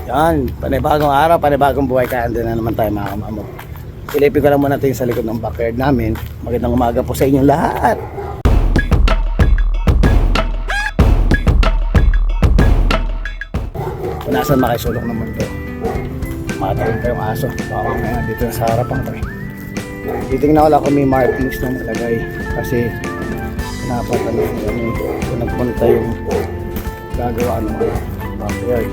Yan, panibagong araw, panibagong buhay, kaya andun na naman tayo mga kamamo. Silipin ko lang muna natin sa likod ng backyard namin. Magandang umaga po sa inyong lahat. Kung nasan makisulok ng mundo, matawin kayong aso. Baka mamaya dito na sa harapan ko. Titingnan ko lang kung may markings na nalagay. Kasi napatanong kung nagpunta yung gagawa ng mga backyard.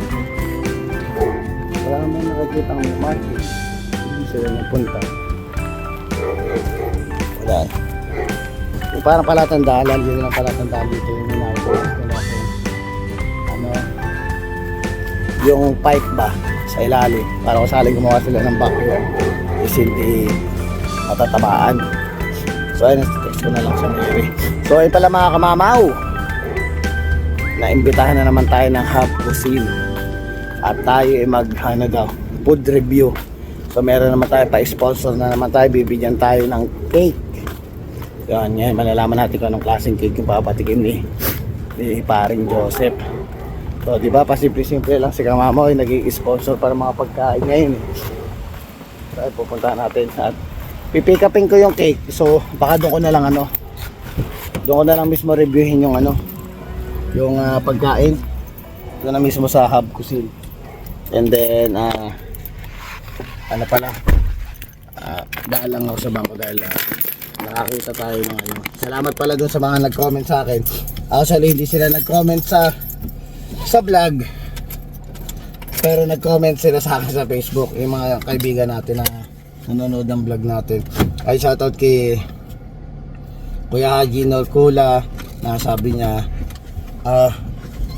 Wala naman nakikita ang markings. Hindi sila nagpunta. Wala. Yung parang palatandaan, dito lang palatandaan dito yung nakikita natin. Ano, yung pipe ba sa ilalim. Para kung sali gumawa sila ng backyard, is hindi matatabaan. So ayun, text ko na lang sa Mary. So ayun pala mga kamamaw, naimbitahan na naman tayo ng Hub Cuisine. At tayo ay ano daw, food review. So meron naman tayo pa-sponsor na naman tayo, bibigyan tayo ng cake. Yan, yan, malalaman natin kung anong klaseng cake yung papatikim ni paring Joseph. So di ba, pasimple-simple lang si kamamaw ay nag-i-sponsor para mga pagkain ngayon. So ay pupuntahan natin at pipick upin ko yung cake. So baka doon ko na lang doon ko na lang mismo reviewin yung yung pagkain doon na mismo sa Hub Cuisine. And then ano pala, dahil lang ako sa bangko dahil nakakita tayo ng salamat pala doon sa mga nag-comment sa akin. Actually hindi sila nag-comment sa vlog, pero nag-comment sila sa akin sa Facebook, yung mga kaibigan natin na nanonood ng vlog natin. Ay shoutout kay Kuya Haji Norcula na sabi niya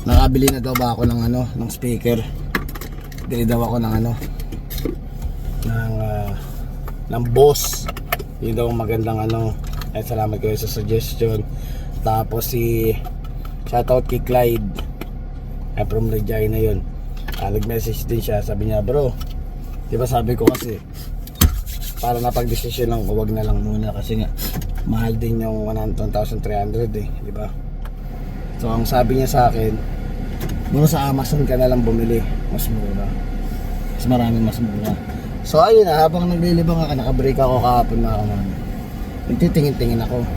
nakabili na daw ba ako ng ng speaker. Bili daw ako ng ng Boss. Yun daw magandang ay salamat kayo sa suggestion. Tapos si shoutout kay Clyde from Regina yun. Nag-message din siya, sabi niya, bro, di ba sabi ko kasi para napag-desisyon lang, huwag na lang muna kasi nga mahal din yung 1,300 di ba? So ang sabi niya sa akin, muna sa Amazon ka na lang bumili, mas mura, mas maraming mas mura. So ayun na, habang naglilibang ako, nakabreak ako kahapon na ako, nagtitingin-tingin ako.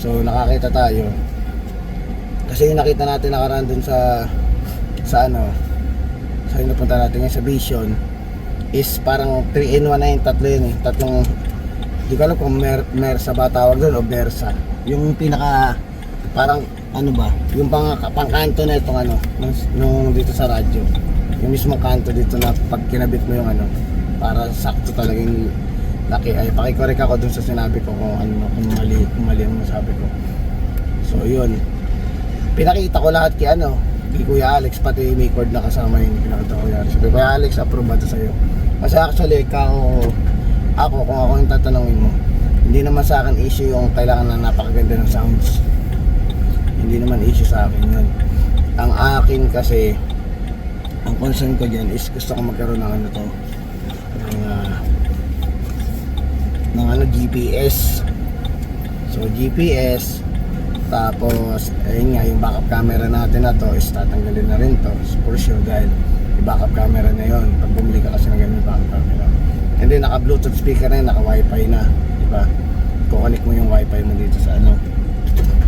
So nakakita tayo kasi yung nakita natin nakaraan dun sa yung napunta natin ngayon sa Vision is parang 3-in-1 na yung tatlo yun tatlong, di ko alam kung Mersa ba tawag doon o Versa, yung pinaka parang yung pangkanto na itong nung dito sa radyo, yung mismong kanto dito na pag kinabit mo yung para sakto talaga yung laki. Ay pakikorek ako dun sa sinabi ko kung kung mali ang masabi ko. So yun, pinakita ko lahat kay Kuya Alex, pati may cord na kasama yun, pinakita ko Kuya Alex. Kuya Alex, approve ba ito sa'yo? Kasi actually, kung ako yung tatanungin mo, hindi naman sa akin issue yung kailangan na napakaganda ng sounds. Hindi naman issue sa akin yun. Ang akin kasi, ang concern ko dyan is gusto ko magkaroon ng ng GPS. So GPS, tapos ayun nga, yung backup camera natin na to is tatanggalin na rin to for sure dahil yung backup camera na yun pag bumili ka kasi ng ganun backup camera. And then naka bluetooth speaker na yun, naka wifi na, diba? Kukonek mo yung wifi mo dito sa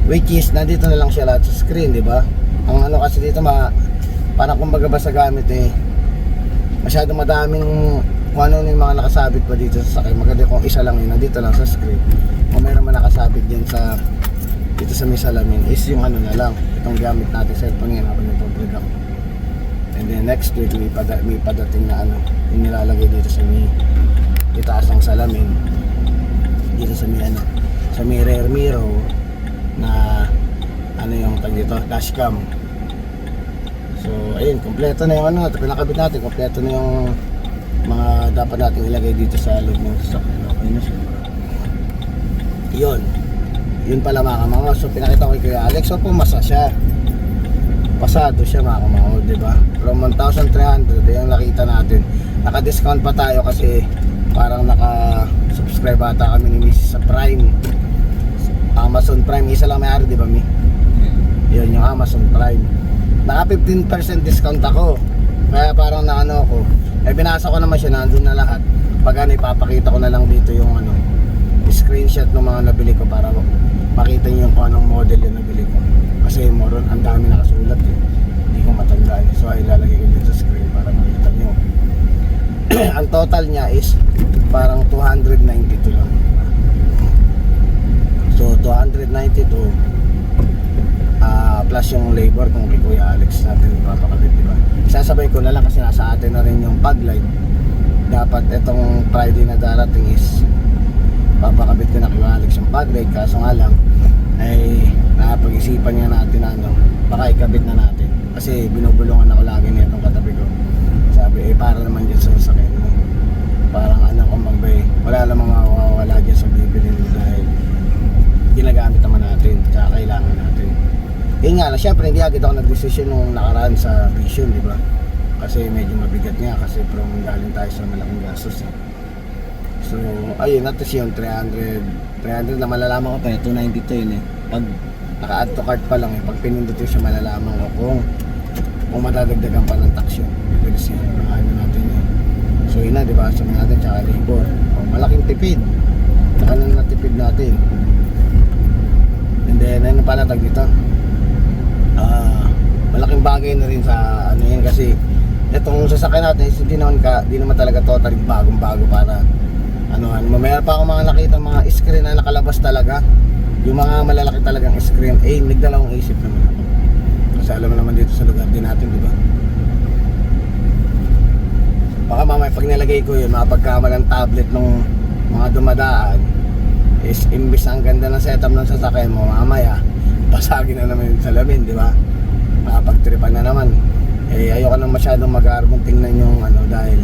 which is nandito na lang siya lahat sa screen, diba? Ang kasi dito parang kumbaga ba sa gamit masyado madaming kung yung mga nakasabit pa dito sa sakay. Maganda kung isa lang yun, nandito lang sa screen. Kung meron man nakasabit dyan dito sa may salamin is yung na lang, itong gamit natin cellphone yan habang nagpo-vlog ako. And then next week may padating na yung nilalagay dito sa may itaas ng salamin, dito sa may sa may rear mirror na yung tag dito, dashcam. So ayun, kompleto na yung pinakabit natin, kompleto na yung mga dapat natin ilagay dito sa loob ng sasakyan. Okay na siya. Yun pala mga kamamaw. So pinakita ko kay Kuya Alex, so pumasa siya, pasado siya mga kamamaw, diba? From 1,300 yung nakita natin, naka-discount pa tayo kasi parang naka-subscribe ata kami ni Mrs. sa Prime, Amazon Prime. Isa lang may-ari, diba Mi? Yun yung Amazon Prime. Naka 15% discount ako, kaya parang nabasa ko naman siya, nandun na lahat. Pag ano, ipapakita ko na lang dito yung ano, screenshot ng mga nabili ko para makita niyo kung anong model yung nabili ko. Kasi moron, ang dami nakasulat eh. Hindi ko matandaan. So ilalagay ko dito sa screen para makita niyo. Ang total niya is parang 292 lang. So 292 plus yung labor kung kay Kuya Alex natin papakabit, diba? Sasabay ko na lang kasi nasa atin na rin yung pag light. Dapat itong Friday na darating is papakabit ko na kay Kuya Alex yung pag light, kaso nga lang ay napag-isipan nga natin na ano, baka ikabit na natin kasi binubulungan ako lagi na itong katabi ko. Sabi para naman dyan sa sasakyan mo, parang ano kung magbay, wala namang mawawala dyan sa bibili mo dahil ginagamit naman natin tsaka kailangan natin. Yun nga lang, syempre hindi agad ako nag-decision nung nakaraan sa Vision, di ba? Kasi medyo mabigat nga kasi from galing tayo sa malaking gastos eh. So ayun, at least yun 300 na malalaman ko pa, 292 yun eh. Pag naka-add to cart pa lang eh, pag pinindot yun siya malalaman ko kung madadagdagan pa ng tax yun. Because yun, ano natin yun. So yun na, di ba? Sabi natin tsaka labor, malaking tipid, tsaka na natipid natin. And then ano pala tag dito, malaking bagay na rin sa ano yan kasi itong sasakyan natin hindi naman talaga totally bagong-bago para ano, mayroon pa ako mga nakita mga screen na nakalabas talaga, yung mga malalaki talagang screen. Nagdalawang isip naman ako kasi alam mo naman dito sa lugar din natin, di ba? Baka mamaya pag nilagay ko yun, mapagkamalang tablet nung mga dumadaan is imbis ang ganda ng setup ng sasakyan mo, mamaya pasagin na naman yung salamin, di ba? Makapagtripan na naman. Ayoko nang masyadong mag-aarbong tingnan yung ano dahil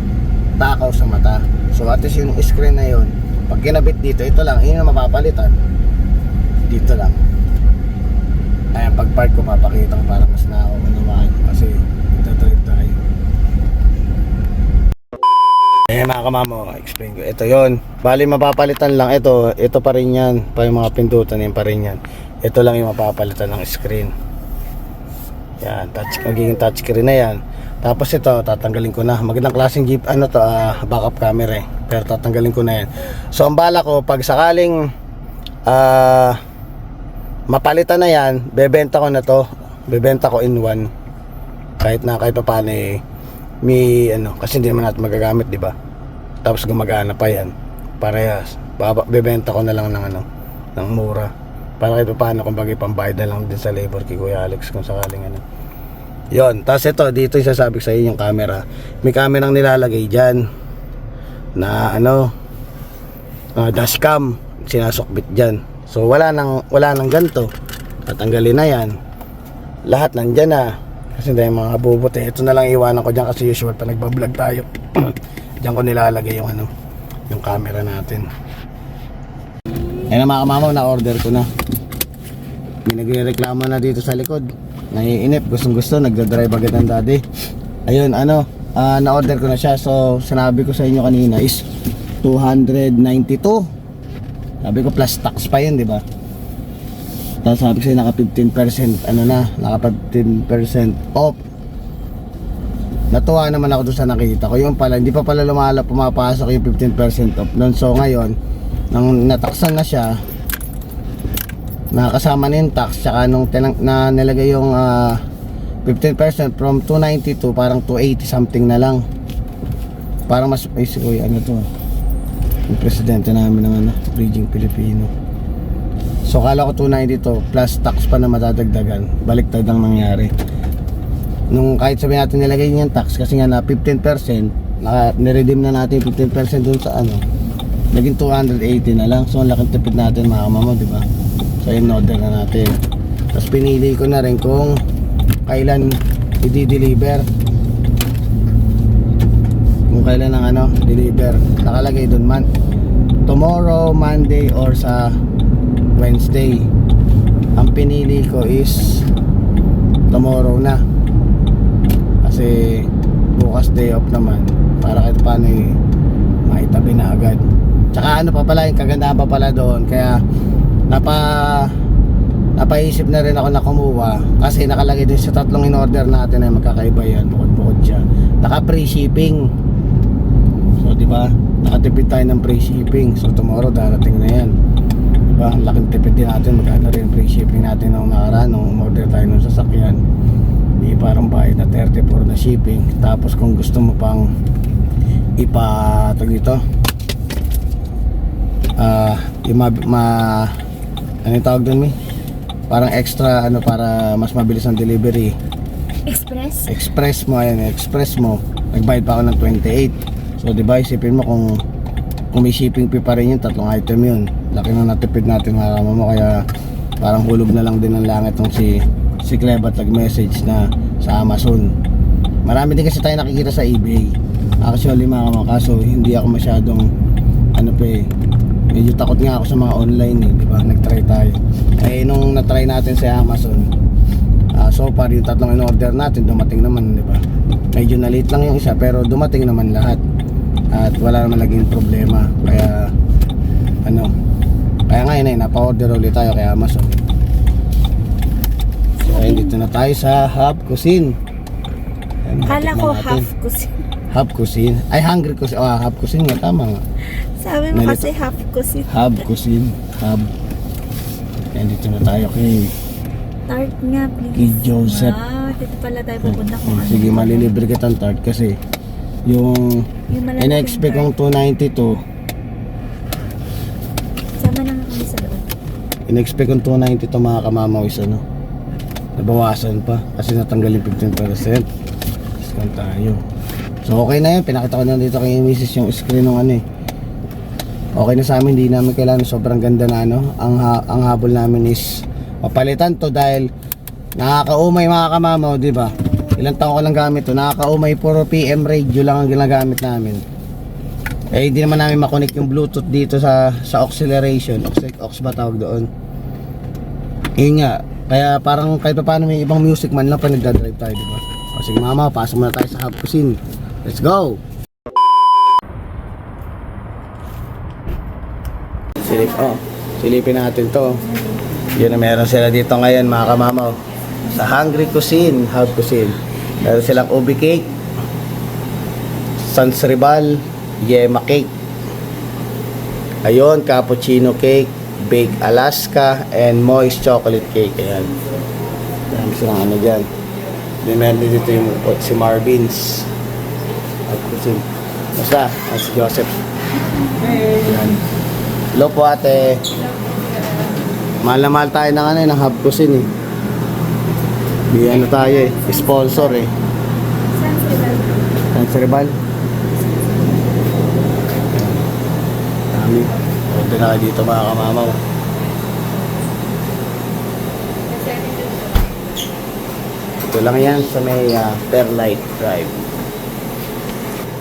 takaw sa mata. So at least yung screen na yun, pag kinabit dito, ito lang, yun ang mapapalitan. Dito lang. Ayan, pag park ko papakita ko para mas nauunawaan kasi ito-drive tayo. Ayan mga kamamo, explain ko. Ito yon. Bali mapapalitan lang. Ito pa rin yan. Pa yung mga pindutan yan pa rin yan. Ito lang yung mapapalitan ng screen. Yan, magiging touch screen na yan. Tapos ito, tatanggalin ko na. Magandang klaseng jeep, backup camera eh. Pero tatanggalin ko na yan. So ang bala ko, pag sakaling mapalitan na yan, bebenta ko na to. Bebenta ko in one. Kahit pa paano eh, may kasi hindi naman natin magagamit, di ba? Tapos gumagana pa yan. Parehas. Bebenta ko na lang ng mura. Para kahit pa paano, kumbaga pambayad na lang din sa labor kay Kuya Alex kung sakaling Yon, tapos ito, dito yung sasabi sa inyo yung camera. May camerang nilalagay dyan na dashcam, sinasukbit dyan. So wala nang ganito. Tatanggalin na yan. Lahat nandyan na. Kasi dahil mga bubot eh. Ito na lang iwanan ko dyan kasi usual pa nagbablog tayo. Dyan ko nilalagay yung camera natin. Ayun na mga kamamaw, na-order ko na. May nagre-reklamo na dito sa likod. Naiinip, gustong gusto, nagdadrive agad ang daddy. Ayun, na-order ko na siya. So, sinabi ko sa inyo kanina is 292. Sabi ko plus tax pa yun, di ba? Tapos sabi ko sa'yo naka 15% naka 15% off. Natuwa naman ako doon sa nakita ko. Yung pala, hindi pa pala pumapasok yung 15% off nun. So ngayon, nang nataksan na siya, nakasama na yung tax, tsaka nung nilagay yung 15% from 292 parang 280 something na lang. Parang mas yung presidente namin ng Bridging Filipino. So kala ko 292 plus tax pa na madadagdagan. Baliktad ang nangyari. Nung kahit sabihin natin nilagay niyan tax kasi nga na 15%, niredeem na natin 15% dun sa naging 280 na lang. So ang laking tipid natin mga kamamo, di ba? So yun, order na natin. Tapos pinili ko na rin kung kailan i-deliver. Kung kailan ang deliver. Nakalagay dun man tomorrow, Monday or sa Wednesday. Ang pinili ko is tomorrow na. Kasi bukas day off naman. Para kahit paano maitabi na agad. Tsaka pa pala, yung kagandahan pa pala doon. Kaya napaisip na rin ako na kumuha. Kasi nakalagay din sa tatlong in-order natin ay magkakaiba yan. Bukod-bukod siya. Naka free shipping. ba? Nakatipid tayo ng free shipping. So tomorrow darating na yan. Di ba? Laking tipid din natin. Magkano rin free shipping natin nung nakaraan nung umorder tayo ng sasakyan. Di parang bayad na 34 na shipping. Tapos kung gusto mo pang ipatag dito, ano yung tawag dun, parang extra ano para mas mabilis ang delivery. Express mo, ayan, express mo. Nagbayad pa ako ng 28. So, di ba, isipin mo kung may shipping fee pa rin yun, 3 item yun. Laki na natipid natin mga kama mo, kaya parang hulog na lang din ng langit tong si Clebat nag-message na sa Amazon. Marami din kasi tayo nakikita sa eBay. Actually mga kama, kaso hindi ako masyadong medyo takot nga ako sa mga online di ba? Nag-try tayo. Eh nung na-try natin sa Amazon, so far yung 3 in-order natin dumating naman, di ba? Medyo na-late lang yung isa pero dumating naman lahat. At wala naman naging problema. Kaya kaya ngayon napa-order ulit tayo kay Amazon. So ayun, dito na tayo sa Hub Cuisine. Kala ko half cuisine. Hub Cuisine. Ay, Hungry Cuisine. Hub Cuisine nga, tama nga. Sabi mo kasi half cuisine. Hub Cuisine. Hub. Ayan, dito na tayo kay Tart nga, please. Kay Joseph. Wow, dito pala tayo pupunta kung ano. Sige, malilibre kitang tart kasi yung malalaking in-expect tart. kong 292. Sama na nga kami sa loob. In-expect kong 292 mga kamamaw is nabawasan pa kasi natanggal yung 15%. Discount tayo. So okay na yan, pinakita ko na dito kay Mrs. yung screen ng okay na sa amin, hindi namin kailangan sobrang ganda na ang habol namin is mapalitan to dahil nakakaumay mga kamamaw, di ba? Ilang taon ko lang gamit to, nakakaumay, puro PM radio lang ang ginagamit namin. Eh hindi naman namin makonect yung Bluetooth dito sa acceleration, aux ba tawag doon? Nga, kaya parang kahit pa paano may ibang music man lang pa nagdadrive tayo, di ba? O sige mama, pasok muna tayo sa Hub Cuisine. Let's go! Silipin natin to. Yun na meron sila dito ngayon mga kamamaw. Sa Hungry Cuisine, Hub Cuisine. Meron silang ubi cake, Sans Ribal, yema cake. Ayun, cappuccino cake, baked Alaska, and moist chocolate cake. Ayan. Meron silang dyan. Then meron dito yung si Marvin's. Hub Cuisine. Basta, si Joseph. Ayan. Hello po ate. Mahal na mahal tayo ng Hub Cuisine Di tayo sponsor Sans Ribal. Dami. Order na kayo dito mga kamamaw. Ito lang yan sa may Fairlight Drive.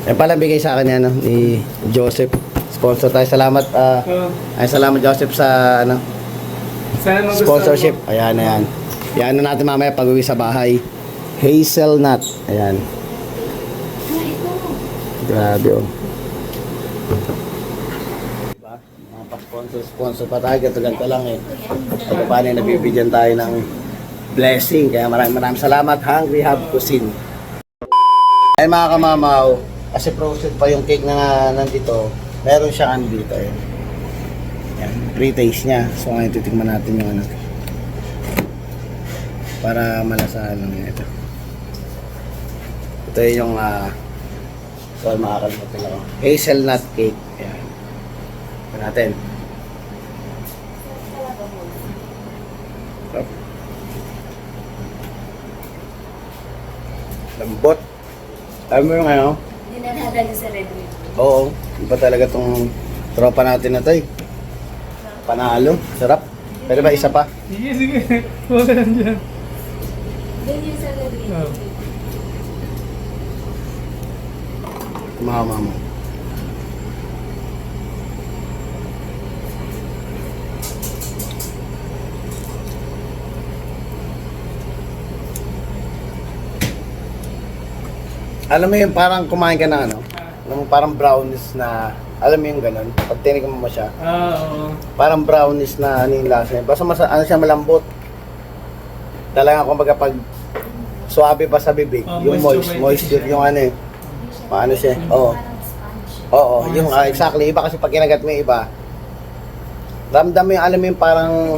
Yan pala bigay sa akin yan ni Joseph. Sponsor tayo. Salamat salamat Joseph sa sponsorship. Ayan. Yan na natin mamaya pag uwi sa bahay. Hazelnut. Ayan. Grabe diba? Mga pa-sponsor pa tayo. Ganto lang At paano nabibigyan tayo ng blessing. Kaya maraming salamat Hungry Hub Cuisine. Ay mga kamamaw, kasi frozen pa yung cake na nandito. Meron siya dito Yan, pre-taste niya. So ngayon titikman natin yung para malasahan lang ito. Ito yung so makakalimutan ako. Hazelnut cake. Ayan. Ito natin. Lambot. Alam mo yung Hindi na nadali sa Red Wing. Oo. Iba talaga tong tropa natin na to Panalo. Sarap. Pwede ba isa pa? Sige. Huwag ka lang dyan. Ganyan sa Red Wing. Mama mo. Alam mo yun, parang kumain ka ng parang brownies na, alam mo yung ganun, pag tinikman mo siya, Oo. parang brownies na yung lasa niya. Basta siya malambot. Talaga kumbaga pag suwabe pa sa bibig, yung moist yung paano siya, Oo, yung exactly. Iba kasi pag kinagat mo yung iba, ramdam mo yung, alam mo yung parang,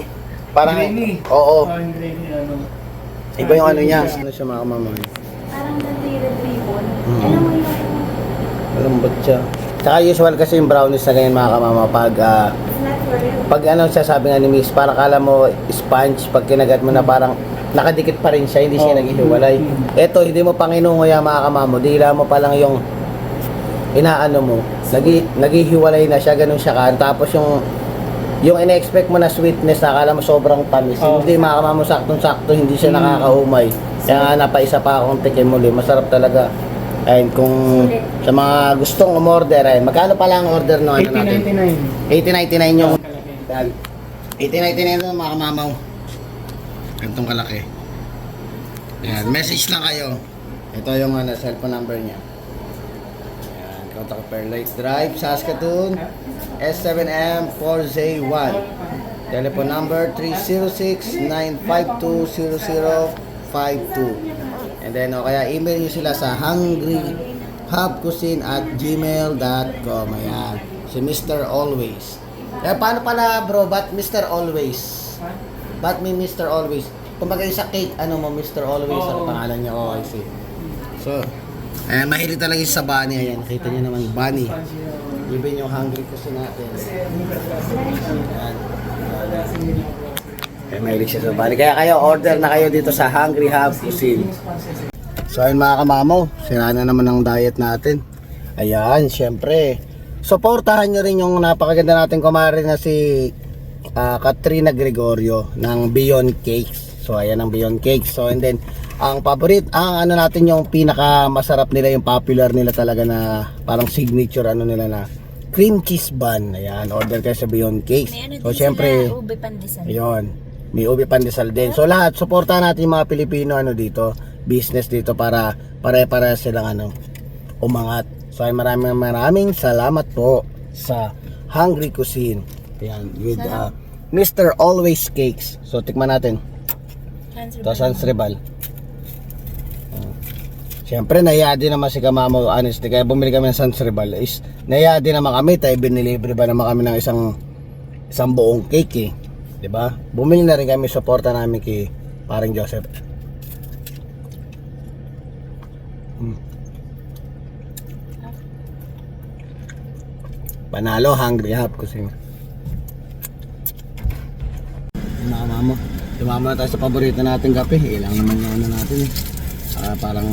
Grainy. oo. Yung grainy, ano. Iba yung ano niya. Ano siya mga kamamoy? Parang ganito yung red ribbon. Mm. Alam mo yung Malambot siya. Tsaka usual kasi yung brownies na ganyan mga kamama pag, it's not for real. pag ano siya sabi nga ni Miss, parang kala mo sponge, pag kinagat mo na parang nakadikit pa rin siya, hindi siya naghihiwalay. Eto, hindi mo panginunguya mga kamamo, dila mo pa lang yung inaano mo, naghihiwalay na siya, ganun siya kan. Tapos yung ina-expect mo na sweetness, nakala mo sobrang tamis. Hindi mga kamamo, saktong-sakto, hindi siya nakakahumay. Kaya nga napaisa pa akong tikim muli, masarap talaga. Ayun, kung sa mga gustong umorder, ayun, magkano pala ang order no ano natin? 80.99. 80.99 yung Kalaki. 80.99 yung mga kamamaw. Gantong kalaki. Ayan, message lang kayo. Ito yung ano, cellphone number niya. Ayan, contact Fairlight Drive, Saskatoon, S7M4J1. Telephone number 306-952-0052. And then, o kaya email nyo sila sa hungryhubcuisine@gmail.com. Ayan. Si Mr. Always. Eh, paano pala bro? Ba't Mr. Always? Ba't may Mr. Always? Kumbaga sa cake, ano mo, Mr. Always ang pangalan niya. Oh, I see. So, mahilig talaga yung sa bunny. Ayan, nakita niyo naman, bunny. Even yung hungry cuisine natin. Ayan. Mahilig siya sa bunny. Kaya kayo, order na kayo dito sa Hungry Hub Cuisine. So ayun mga kamamaw, sira na naman ang diet natin. Ayan, syempre. Suportahan nyo rin yung napakaganda natin kumare na si Katrina Gregorio ng Beyond Cakes. So ayan ang Beyond Cakes. So and then, ang ano natin yung pinaka masarap nila, yung popular nila talaga na parang signature ano nila na cream cheese bun. Ayan, order kayo sa Beyond Cakes. May ano So din syempre, sila, ube pandesal. ayun, may ube pandesal din. So lahat, suportahan natin yung mga Pilipino ano dito, business dito para pare-pare silang ano, umangat. So ay maraming salamat po sa Hungry Cuisine. Ayan, with Mr. Always Cakes. So tikman natin. Ito, Sans Rebal. Siyempre, nahiya din naman si Kamamo, honestly. Kaya bumili kami ng Sans Rebal. Nahiya din naman kami. Tayo binilibre ba naman kami ng isang buong cake eh. Diba? Bumili na rin kami, suporta namin kay Paring Joseph. Panalo, Hungry Hub kasi. Mama, tumama na tayo sa paborito nating kape. Ilang naman yung ano natin eh. Parang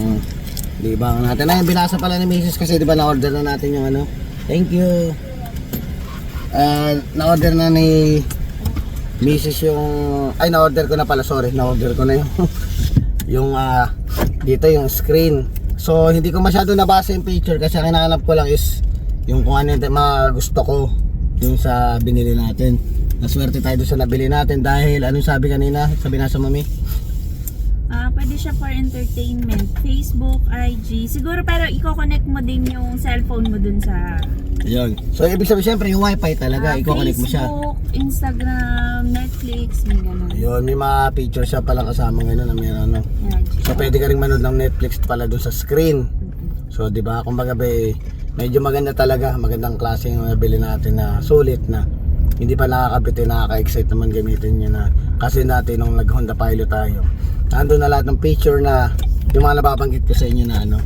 libang natin. Ay, binasa pala ni Mrs. kasi diba na-order na natin yung ano. Thank you. Na-order na ni Mrs. yung... Ay, na-order ko na pala. Sorry, na-order ko na yung... yung dito yung screen. So, hindi ko masyado nabasa yung picture kasi ang hinahanap ko lang is yung kung ano yung mga gusto ko yung sa binili natin. Naswerte tayo doon sa nabili natin dahil anong sabi kanina? Sabi na sa mami? Pwede siya for entertainment, Facebook, IG. Siguro pero i-connect mo din yung cellphone mo dun sa Ayun. So ibig sabihin siyempre yung wifi talaga, i-connect mo siya. Facebook, Instagram, Netflix, may ganun. Ayun, may mga picture siya pala kasama ngayon na mayroon ano. Yeah, So pwede ka rin manood ng Netflix pala doon sa screen. So di ba, kumbaga medyo maganda talaga, magandang klase yung nabili natin na sulit na hindi pa nakakabit, nakaka-excite naman gamitin niya na kasi natin nung nag-Honda Pilot tayo. Nandun na lahat ng picture na yung mga nababanggit ko sa inyo na ano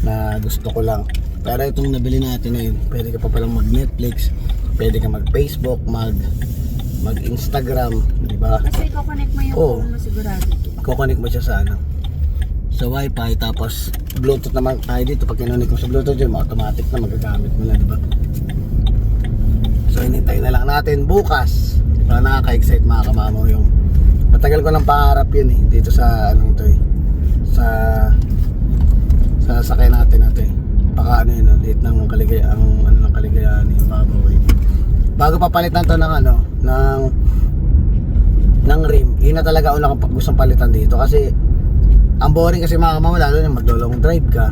na gusto ko lang. Pero itong nabili natin na yun, pwede ka pa palang mag-Netflix, pwede ka mag-Facebook, mag-Instagram, di ba? Kasi i-connect mo yung phone mo sigurado. Kukonek mo siya sa ano, sa wifi, tapos bluetooth naman tayo dito. Pag kinunik mo sa bluetooth yun, automatic na magagamit mo na, diba? So hinintay na lang natin bukas. Diba, nakaka-excite mga kamamo yung matagal ko nang pangarap yun eh, dito sa anong to eh, sa sakay natin natin baka ano yun, date ng kaligayahan, ano ng kaligayahan yung babaw eh. Bago papalitan to ng ano, ng rim, yun na talaga una kong gustong palitan dito kasi ang boring kasi mga kamamo, lalo na maglo-long drive ka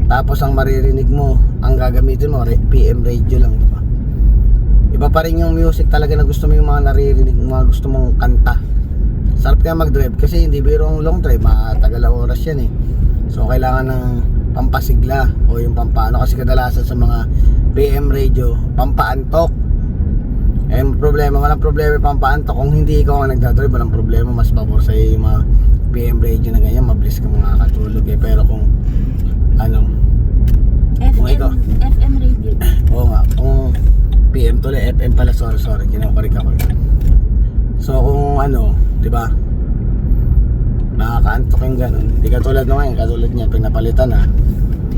tapos ang maririnig mo, ang gagamitin mo PM radio lang, diba? Iba pa rin yung music talaga na gusto mo, yung mga naririnig, mga gusto mong kanta. Sarap kaya mag-drive kasi hindi biro ang long drive, matagal ang oras yan eh. So kailangan ng pampasigla o yung pampaano, kasi kadalasan sa mga PM radio pampaantok. Eh problema, walang problema yung pampaantok. Kung hindi ikaw ang nagdadrive, walang problema, mas pabor sa iyo yung mga PM radio na ganyan, mabilis ka makakatulog eh. Pero kung ano, kung ikaw, FM radio. oo nga, kung PM tuloy, FM pala, sorry, kinakorik ako. So kung ano, di ba, nakakaantok yung ganun. Hindi katulad na ngayon, katulad niya, pinapalitan na,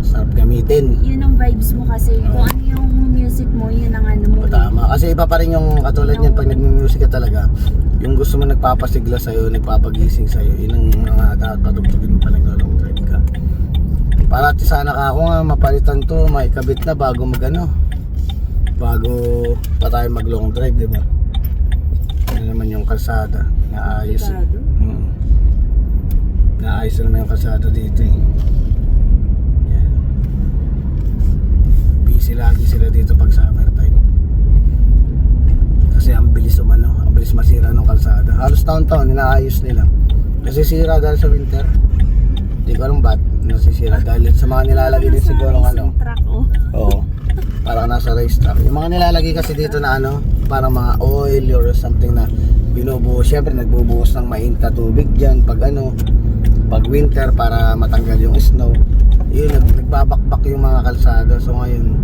sarap gamitin. Yun ang vibes mo kasi. Kung ano yung music mo, yun ang ano mo. O, tama, kasi iba pa rin yung katulad niyan pag nagmu-music ka talaga. Yung gusto mo nagpapasigla sa'yo, nagpapagising sa'yo, yun ang mga dapat patugtugin mo pa nag-long drive ka. Para sana ka ako nga mapalitan to, maikabit na bago magano, bago pa tayo mag long drive, di ba? Ano naman yung kalsada, naayos eh. Naayos na naman yung kalsada dito eh. Yan. Busy lagi sila dito pag summer time. Kasi ang bilis umano, ang bilis masira ng kalsada. Halos taon-taon inaayos nila. Kasi sira dahil sa winter. Hindi ko alam ba't nasisira dahil sa mga nilalagay din siguro ng ano. Oo. Parang nasa racetrack. Yung mga nilalagay kasi dito na ano, parang mga oil or something na binubuhos. Syempre nagbubuhos ng mainit na tubig dyan pag ano, pag winter para matanggal yung snow. Yun, nagbabakbak yung mga kalsada. So ngayon,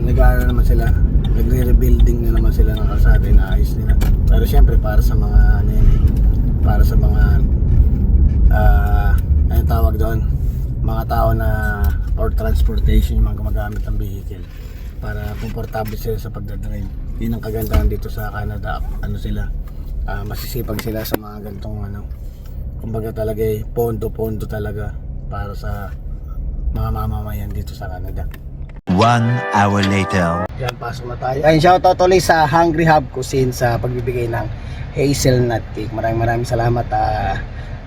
nag-ano naman sila, nagre-rebuilding na naman sila ng kalsada, inaayos nila. Pero syempre para sa mga ano yun, para sa mga anong tawag doon, mga tao na for transportation, yung mga gumagamit ng vehicle para komportable sila sa pagdadrive. Yun ang kagandahan dito sa Canada. Ano sila, masisipag sila sa mga ganitong ano, kumbaga talaga pondo talaga para sa mga mamamayan dito sa Canada. 1 hour later. Yan, pasok na tayo. Ayun, shoutout ulit sa Hungry Hub Cuisine sa pagbibigay ng hazelnut cake. Maraming salamat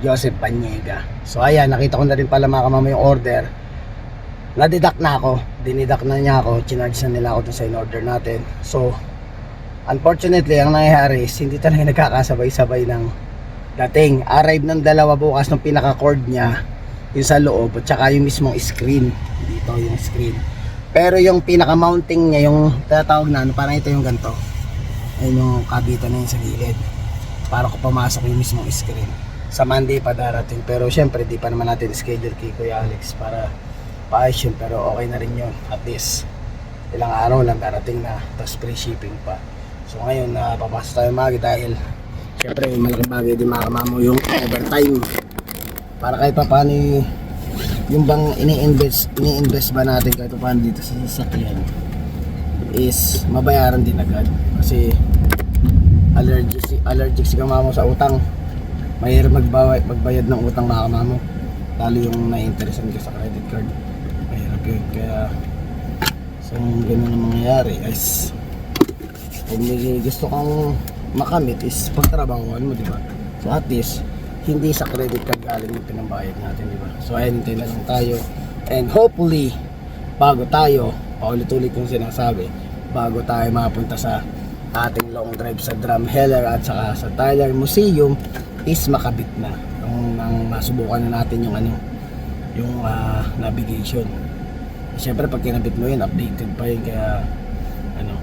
Joseph Panyega. So ayan, nakita ko na rin pala mga kamama yung order. Na-deduct na ako. Diniduct na niya ako. Chinarge na nila ako dun sa in-order natin. So unfortunately, ang nangyayari is hindi talaga nagkakasabay-sabay ng dating. Arrive ng dalawa bukas ng pinaka-cord niya, yung sa loob, at saka yung mismong screen. Dito yung screen. Pero yung pinaka-mounting niya, yung tatawag na ano, parang ito yung ganito. Ayun yung kabitan na yun sa gilid. Para ko pumasok yung mismong screen. Sa Monday pa darating. Pero syempre, di pa naman natin schedule kay Kuya Alex para paayos yun. Pero okay na rin yun. At least, ilang araw lang darating na. Tapos free shipping pa. So ngayon, papasok tayo magi dahil syempre, malaking bagay din mga kamamo yung overtime. Para kahit pa paano yung bang ini-invest ba natin kahit pa paano dito sa sasakyan is mabayaran din agad. Kasi allergic si kamamo sa utang. Mahirap magbayad ng utang mga kamamo. Lalo yung na-interesan ka sa credit card. Mahirap yun. Kaya so ganun ang mangyayari is kung may gusto kang makamit is pagtrabahuan mo, diba? So at least hindi sa credit card galing yung pinambayad natin, diba? So ayun, hintay na lang tayo. And hopefully bago tayo, paulit-ulit yung sinasabi, bago tayo mapunta sa ating long drive sa Drumheller at saka sa Tyler Museum is makabit na nang masubukan na natin yung ano, yung navigation. Siyempre pag kinabit mo yun, updated pa yun, kaya ano,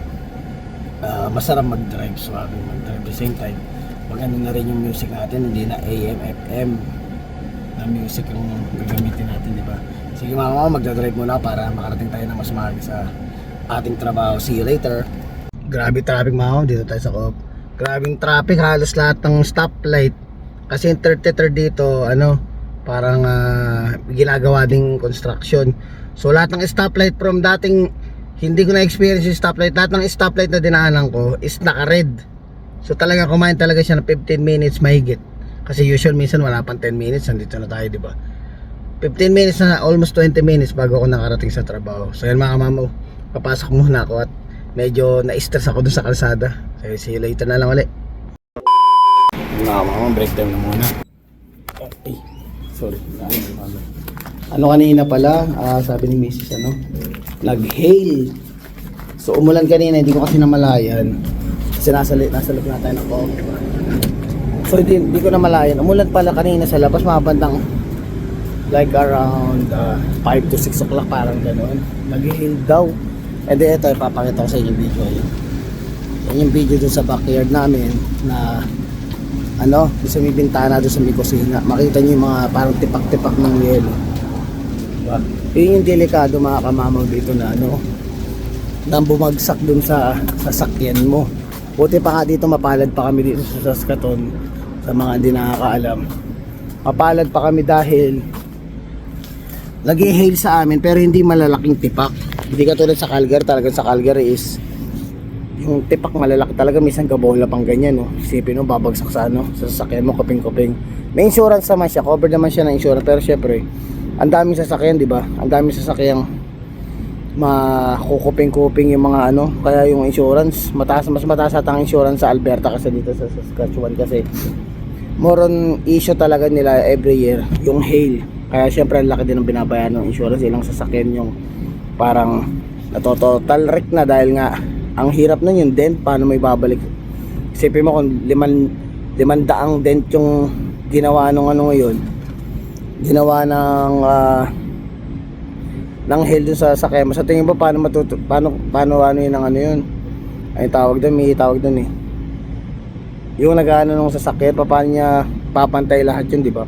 masarap mag-drive, swabe mag-drive. At the same time, maganda na rin yung music natin, hindi na AM, FM na music yung gagamitin natin, di ba? Sige mga mama, magdadrive muna para makarating tayo na mas maaga sa ating trabaho. See you later. Grabe traffic mga mama, dito tayo sa Coop. Grabing traffic, halos lahat ng stoplight. Kasi yung 33 dito, ano, parang ginagawa ding construction. So lahat ng stoplight from dating hindi ko na-experience yung stoplight, lahat ng stoplight na dinaanan ko is naka-red. So talaga kumain talaga siya ng 15 minutes mahigit. Kasi usual minsan wala pang 10 minutes, nandito na tayo, di ba? 15 minutes na, almost 20 minutes bago ako nakarating sa trabaho. So yan mga mamaw, papasok muna ako at medyo na-stress ako dun sa kalsada. So see you later na lang ulit. Mga mamaw, break time na muna. Ay, sorry. Ano kanina pala, sabi ni Mrs. ano, nag-hail. So umulan kanina, hindi ko kasi namalayan. Kasi nasa loob na tayo ng Coop. So hindi ko namalayan. Umulan pala kanina sa labas, mga bandang like around 5 to 6 o'clock, parang gano'n. Nag-heal daw. And then ito, ipapakita ko sa inyo yung video. Yan yung video dun sa backyard namin na ano, sa may bintana doon sa may kusina. Makita nyo yung mga parang tipak-tipak ng yelo. Diba? Yun yung delikado mga kamamaw dito na ano, nang bumagsak dun sa sasakyan mo. Buti pa nga dito, mapalad pa kami dito sa Saskatoon. Sa mga hindi nakakaalam, mapalad pa kami dahil nag-i-hail sa amin pero hindi malalaking tipak. Hindi katulad sa Calgary. Talaga sa Calgary is yung tipak malalaki talaga, minsan kabola pang ganyan, no? Isipin mo, babagsak sa ano, sa sasakyan mo, kuping-kuping. May insurance naman siya, covered naman siya ng insurance, pero syempre ang daming sasakyan, di ba? Ang daming sasakyang makukuping-kuping yung mga ano, kaya yung insurance mataas, mas mataas at ang insurance sa Alberta kasi dito sa Saskatchewan kasi more on issue talaga nila every year yung hail. Kaya syempre ang laki din ng binabayaran ng insurance. Ilang sasakyan yung parang natototal wreck na dahil nga ang hirap nun yung dent, paano may babalik. Isipin mo kung 500 dent yung ginawa nung ano ngayon, ginawa ng hail dun sa sasakyan mo. Sa tingin mo paano paano ano yun, ang ano yun, ay tawag doon, may tawag doon eh, yung nag-ano nung sasakyan, paano niya papantay lahat yun, di ba?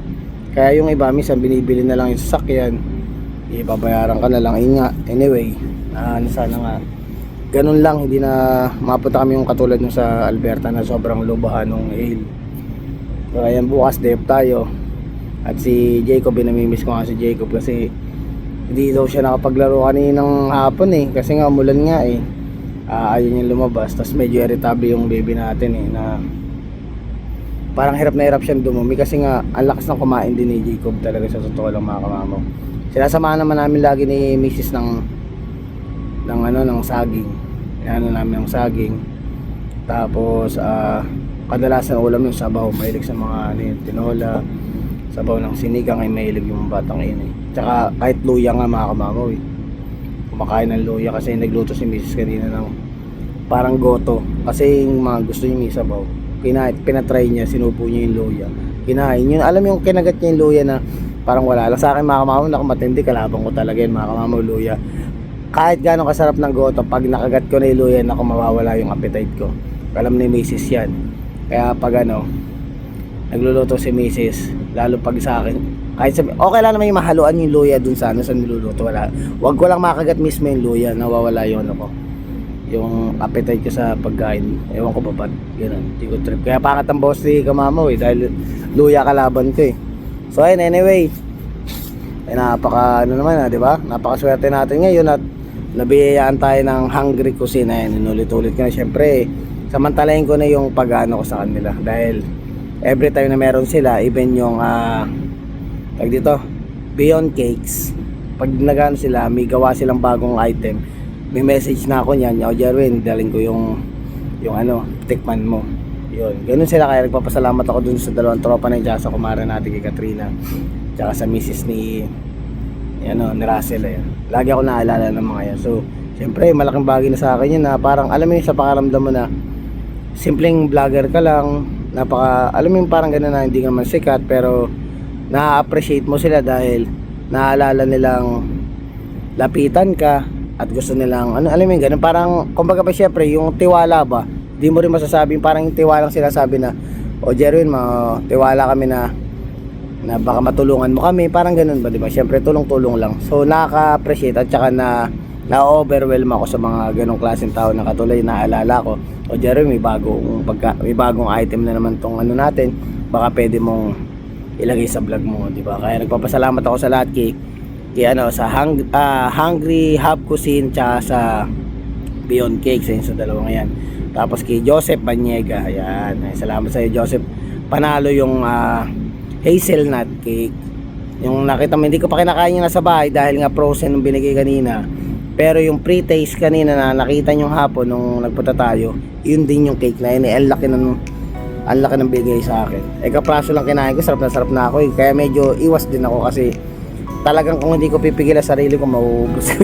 Kaya yung iba minsan binibili na lang yung sasakyan, ibabayaran ka na lang. Anyway, sana nga ganun lang, hindi na mapunta kami yung katulad nung sa Alberta na sobrang lubahan ng hail. So ayan, bukas day off tayo. At si Jacob, binamimiss ko nga si Jacob kasi hindi daw siya nakapaglaro kaninang hapon eh, kasi nga umulan nga eh. Ayaw niya lumabas, tapos medyo irritable yung baby natin eh, na parang hirap na hirap siyang dumumi kasi nga ang lakas ng kumain din ni Jacob talaga, sa totoo lang mga kamamaw. Sinasamahan naman namin lagi ni Mrs. ng saging. Ano namin ng saging. Tapos kadalasan ulam yung sabaw, mahilig sa mga tinola, sabaw ng sinigang ay mahilig yung batang ini. Tsaka kahit luya nga mga kamamaw eh. Kumakain ng luya kasi nagluto si Mrs. kanina ng parang goto. Kasi yung mga gusto niya may sabaw, pinatry niya, sinupo niya yung luya, kinain yun. Alam mo yung kinagat niya yung luya na parang wala lang. Sa akin mga kamamaw, naku matindi, kalabang ko talaga yun mga kamamaw, luya. Kahit gano'ng kasarap ng goto, pag nakagat ko na yung luya, naku mawawala yung appetite ko. Alam ni Mrs. yan. Kaya pag nagluluto si Mrs., lalo pag sa akin, kahit sabi, okay lang naman yung mahaluan yung luya dun sa sa niluluto, wala. Wag ko lang makagat mismo yung luya, nawawala yung yung appetite ko sa pagkain. Ewan ko ba ba't gano'n, hindi ko trip. Kaya pangat ang boss ni kamamaw eh, dahil luya kalaban ko eh. So ayun, anyway, napaka naman di ba? Napakaswerte natin ngayon at nabiyayaan tayo ng Hungry Cuisine. Ayan, inulit-ulit ko na. Siyempre, samantalahin ko na yung pag-ano ko sa kanila dahil every time na meron sila, even yung Beyond Cakes, pag nagano sila, may gawa silang bagong item, may message na ako niyan, o Jerwin, daling ko yung tikman mo. Yun, ganun sila. Kaya nagpapasalamat ako dun sa dalawang tropa na yun, sa kumara natin kay Katrina, tsaka sa misis ni Russell. Lagi ako naalala ng mga yan. So siyempre malaking bagay na sa akin yun, na parang alam mo yun, sa pakaramdam mo na simpleng vlogger ka lang, alam mo yung parang gano'n na hindi ka naman sikat, pero na-appreciate mo sila dahil naalala nilang lapitan ka at gusto nilang alam mo yung gano'n, parang kumbaga pa syempre yung tiwala ba, di mo rin masasabing parang yung tiwalang sila sabi na, o Jerwin, tiwala kami na baka matulungan mo kami, parang ganun ba, di ba? Syempre tulong-tulong lang. So nakaka-appreciate at saka na-overwhelm ako sa mga ganong klaseng tao na katulad na naalala ko, o Jeremy, may bagong item na naman tong natin, baka pwede mong ilagay sa vlog mo, di ba? Kaya nagpapasalamat ako sa lahat sa Hungry Hub Cuisine tsaka sa Beyond Cakes, sa dalawang yan. Tapos kay Joseph Banyega, ayan, salamat sa iyo Joseph. Panalo yung hazelnut cake. Yung nakita mo, hindi ko pa kinakain yung nasa bahay dahil nga frozen yung binigay kanina. Pero yung pre-taste kanina na nakita nyo hapon nung nagpunta tayo, yun din yung cake na yun. Ang laki ng bigay sa akin. Kapraso lang kinain ko, sarap na ako eh. Kaya medyo iwas din ako kasi talagang kung hindi ko pipigilan sarili ko, mauubos ko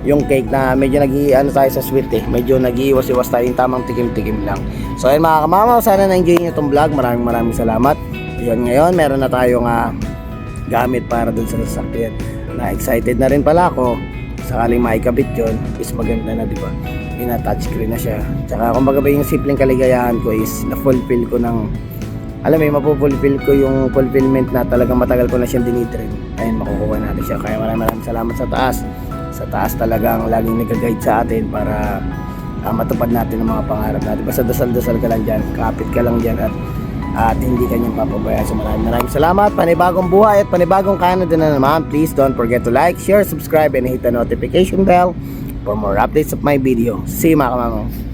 yung cake na medyo tayo sa sweet eh. Medyo nag-iwas-iwas tayo, yung tamang tikim-tikim lang. So ayun mga kamamaw, sana na-enjoy nyo itong vlog. Maraming salamat. Yun, ngayon meron na tayong gamit para dun sa sasakyan. Na excited na rin pala ako, sakaling maikabit yun, is maganda na, di ba? Touchscreen na siya. Tsaka kumbaga ba yung simpleng kaligayahan ko is na-fulfill ko ng, alam mo, mapupulfill ko yung fulfillment na talagang matagal ko na siyang dinidream. Ayun, makukuha natin siya. Kaya maraming salamat sa taas. Sa taas talagang laging nag-guide sa atin para matupad natin ang mga pangarap natin. Basta dasal-dasal ka lang dyan, kapit ka lang dyan at hindi ka niyang papabayaan. So maraming salamat. Panibagong buhay at panibagong Canada na naman. Please don't forget to like, share, subscribe, and hit the notification bell for more updates of my video. See you mga kamamang.